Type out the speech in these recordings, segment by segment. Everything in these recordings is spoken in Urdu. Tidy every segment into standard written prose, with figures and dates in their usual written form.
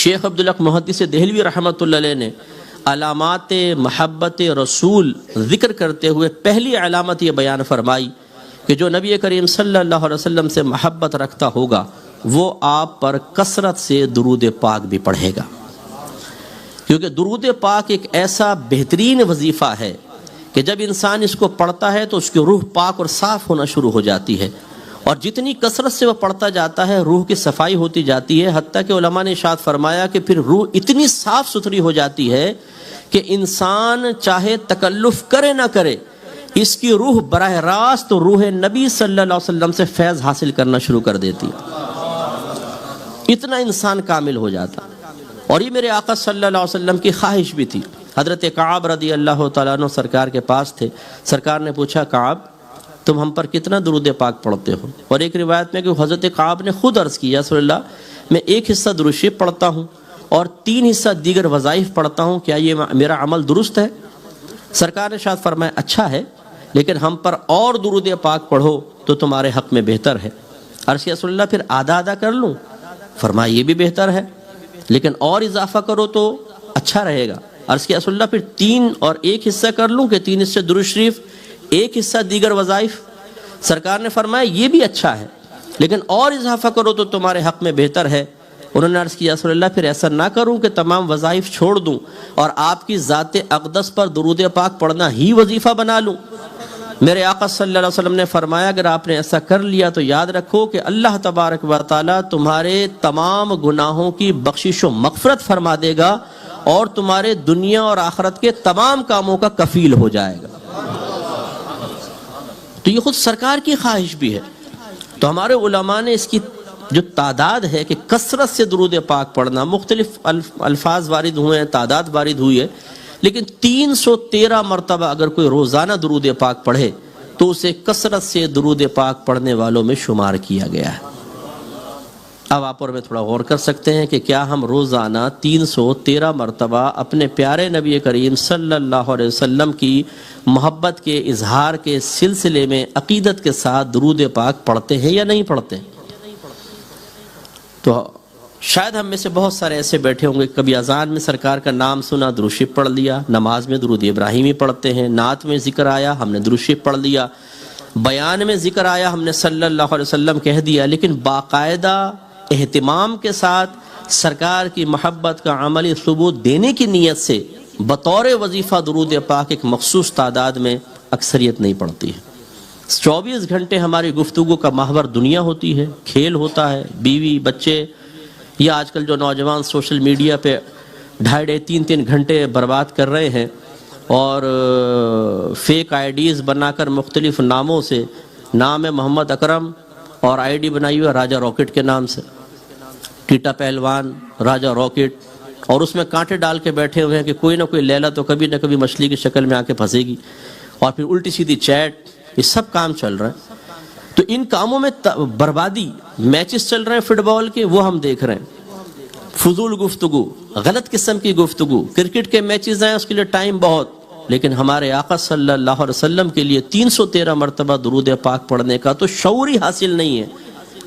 شیخ عبدالحق محدث دہلوی رحمۃ اللہ علیہ نے علامات محبت رسول ذکر کرتے ہوئے پہلی علامت یہ بیان فرمائی کہ جو نبی کریم صلی اللہ علیہ وسلم سے محبت رکھتا ہوگا وہ آپ پر کثرت سے درود پاک بھی پڑھے گا، کیونکہ درود پاک ایک ایسا بہترین وظیفہ ہے کہ جب انسان اس کو پڑھتا ہے تو اس کی روح پاک اور صاف ہونا شروع ہو جاتی ہے، اور جتنی کثرت سے وہ پڑھتا جاتا ہے روح کی صفائی ہوتی جاتی ہے، حتیٰ کہ علماء نے ارشاد فرمایا کہ پھر روح اتنی صاف ستھری ہو جاتی ہے کہ انسان چاہے تکلف کرے نہ کرے اس کی روح براہ راست روح نبی صلی اللہ علیہ وسلم سے فیض حاصل کرنا شروع کر دیتی، اتنا انسان کامل ہو جاتا۔ اور یہ میرے آقا صلی اللہ علیہ وسلم کی خواہش بھی تھی۔ حضرت کعب رضی اللہ تعالیٰ عنہ سرکار کے پاس تھے، سرکار نے پوچھا کعب تم ہم پر کتنا درود پاک پڑھتے ہو؟ اور ایک روایت میں کہ حضرت کعب نے خود عرض کیا رسول اللہ میں ایک حصہ درود شریف پڑھتا ہوں اور 3 حصہ دیگر وظائف پڑھتا ہوں، کیا یہ میرا عمل درست ہے؟ سرکار نے شاید فرمایا اچھا ہے، لیکن ہم پر اور درود پاک پڑھو تو تمہارے حق میں بہتر ہے۔ عرض کیا رسول اللہ پھر آدھا آدھا کر لوں؟ فرمایا یہ بھی بہتر ہے، لیکن اور اضافہ کرو تو اچھا رہے گا۔ عرض کیا رسول اللہ پھر 3 اور 1 حصہ کر لوں کہ 3 حصے درود شریف 1 حصہ دیگر وظائف؟ سرکار نے فرمایا یہ بھی اچھا ہے، لیکن اور اضافہ کرو تو تمہارے حق میں بہتر ہے۔ انہوں نے عرض کیا رسول اللہ پھر ایسا نہ کروں کہ تمام وظائف چھوڑ دوں اور آپ کی ذات اقدس پر درود پاک پڑھنا ہی وظیفہ بنا لوں؟ میرے آقا صلی اللہ علیہ وسلم نے فرمایا اگر آپ نے ایسا کر لیا تو یاد رکھو کہ اللہ تبارک و تعالیٰ تمہارے تمام گناہوں کی بخشش و مغفرت فرما دے گا اور تمہارے دنیا اور آخرت کے تمام کاموں کا کفیل ہو جائے گا۔ تو یہ خود سرکار کی خواہش بھی ہے۔ تو ہمارے علماء نے اس کی جو تعداد ہے کہ کثرت سے درود پاک پڑھنا، مختلف الفاظ وارد ہوئے ہیں، تعداد وارد ہوئی ہے، لیکن 313 مرتبہ اگر کوئی روزانہ درود پاک پڑھے تو اسے کثرت سے درود پاک پڑھنے والوں میں شمار کیا گیا ہے۔ اب آپ اور میں تھوڑا غور کر سکتے ہیں کہ کیا ہم روزانہ 313 مرتبہ اپنے پیارے نبی کریم صلی اللہ علیہ وسلم کی محبت کے اظہار کے سلسلے میں عقیدت کے ساتھ درود پاک پڑھتے ہیں یا نہیں پڑھتے؟ تو شاید ہم میں سے بہت سارے ایسے بیٹھے ہوں گے کبھی اذان میں سرکار کا نام سنا درود شریف پڑھ لیا، نماز میں درود ابراہیمی پڑھتے ہیں، نعت میں ذکر آیا ہم نے درود شریف پڑھ لیا، بیان میں ذکر آیا ہم نے صلی اللہ علیہ وسلم کہہ دیا، لیکن باقاعدہ اہتمام کے ساتھ سرکار کی محبت کا عملی ثبوت دینے کی نیت سے بطور وظیفہ درود پاک ایک مخصوص تعداد میں اکثریت نہیں پڑھتی ہے۔ 24 گھنٹے ہماری گفتگو کا محور دنیا ہوتی ہے، کھیل ہوتا ہے، بیوی بچے، یا آج کل جو نوجوان سوشل میڈیا پہ 2.5-3 گھنٹے برباد کر رہے ہیں اور فیک آئی ڈیز بنا کر مختلف ناموں سے، نام ہے محمد اکرم اور آئی ڈی بنائی ہوئی ہے راجہ راکٹ کے نام سے، ٹیٹا پہلوان راجہ راکٹ، اور اس میں کانٹے ڈال کے بیٹھے ہوئے ہیں کہ کوئی نہ کوئی لیلا تو کبھی نہ کبھی مچھلی کی شکل میں آ کے پھنسے گی، اور پھر الٹی سیدھی چیٹ، یہ سب کام چل رہا ہے۔ تو ان کاموں میں بربادی، میچز چل رہے ہیں فٹ بال کے وہ ہم دیکھ رہے ہیں، فضول گفتگو، غلط قسم کی گفتگو، کرکٹ کے میچز ہیں اس کے لیے ٹائم بہت، لیکن ہمارے آقا صلی اللہ علیہ وسلم کے لیے 313 مرتبہ درود پاک پڑھنے کا تو شعور ہی حاصل نہیں ہے۔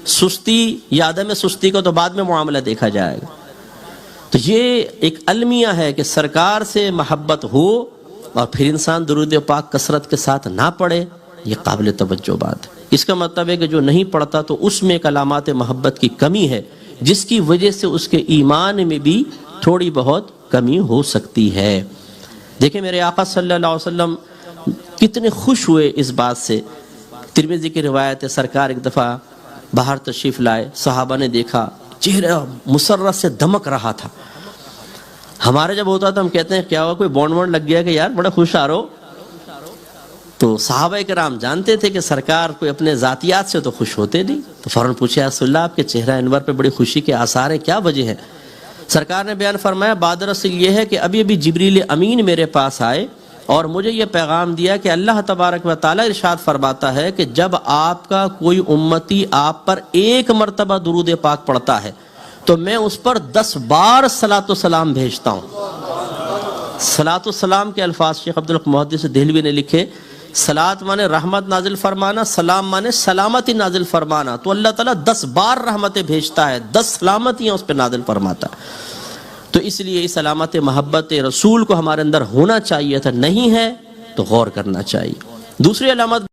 سستی یا عدم سستی کا تو بعد میں معاملہ دیکھا جائے گا۔ تو یہ ایک المیہ ہے کہ سرکار سے محبت ہو اور پھر انسان درود پاک کثرت کے ساتھ نہ پڑھے، یہ قابل توجہ بات ہے۔ اس کا مطلب ہے کہ جو نہیں پڑھتا تو اس میں علامات محبت کی کمی ہے، جس کی وجہ سے اس کے ایمان میں بھی تھوڑی بہت کمی ہو سکتی ہے۔ دیکھیں میرے آقا صلی اللہ علیہ وسلم کتنے خوش ہوئے اس بات سے۔ ترمذی کی روایت ہے سرکار ایک دفعہ باہر تشریف لائے، صحابہ نے دیکھا چہرہ مسرت سے دمک رہا تھا۔ ہمارے جب ہوتا تو ہم کہتے ہیں کیا ہوا، کوئی بونڈ وونڈ لگ گیا کہ یار بڑا خوش آ رہا ہو؟ تو صحابہ کرام جانتے تھے کہ سرکار کوئی اپنے ذاتیات سے تو خوش ہوتے نہیں، تو فوراً پوچھا رسول اللہ آپ کے چہرہ انور پہ بڑی خوشی کے آثار ہیں، کیا وجہ ہے؟ سرکار نے بیان فرمایا بادر اصل یہ ہے کہ ابھی جبریل امین میرے پاس آئے اور مجھے یہ پیغام دیا کہ اللہ تبارک و تعالیٰ ارشاد فرماتا ہے کہ جب آپ کا کوئی امتی آپ پر 1 مرتبہ درود پاک پڑھتا ہے تو میں اس پر 10 بار صلاۃ و سلام بھیجتا ہوں۔ صلاۃ و سلام کے الفاظ شیخ عبدالحق محدث دہلوی نے لکھے، صلاۃ مانے رحمت نازل فرمانا، سلام مانے سلامتی نازل فرمانا، تو اللہ تعالیٰ 10 بار رحمتیں بھیجتا ہے، 10 سلامتیاں اس پہ نازل فرماتا ہے۔ تو اس لیے اس علامت محبت رسول کو ہمارے اندر ہونا چاہیے تھا، نہیں ہے تو غور کرنا چاہیے۔ دوسری علامت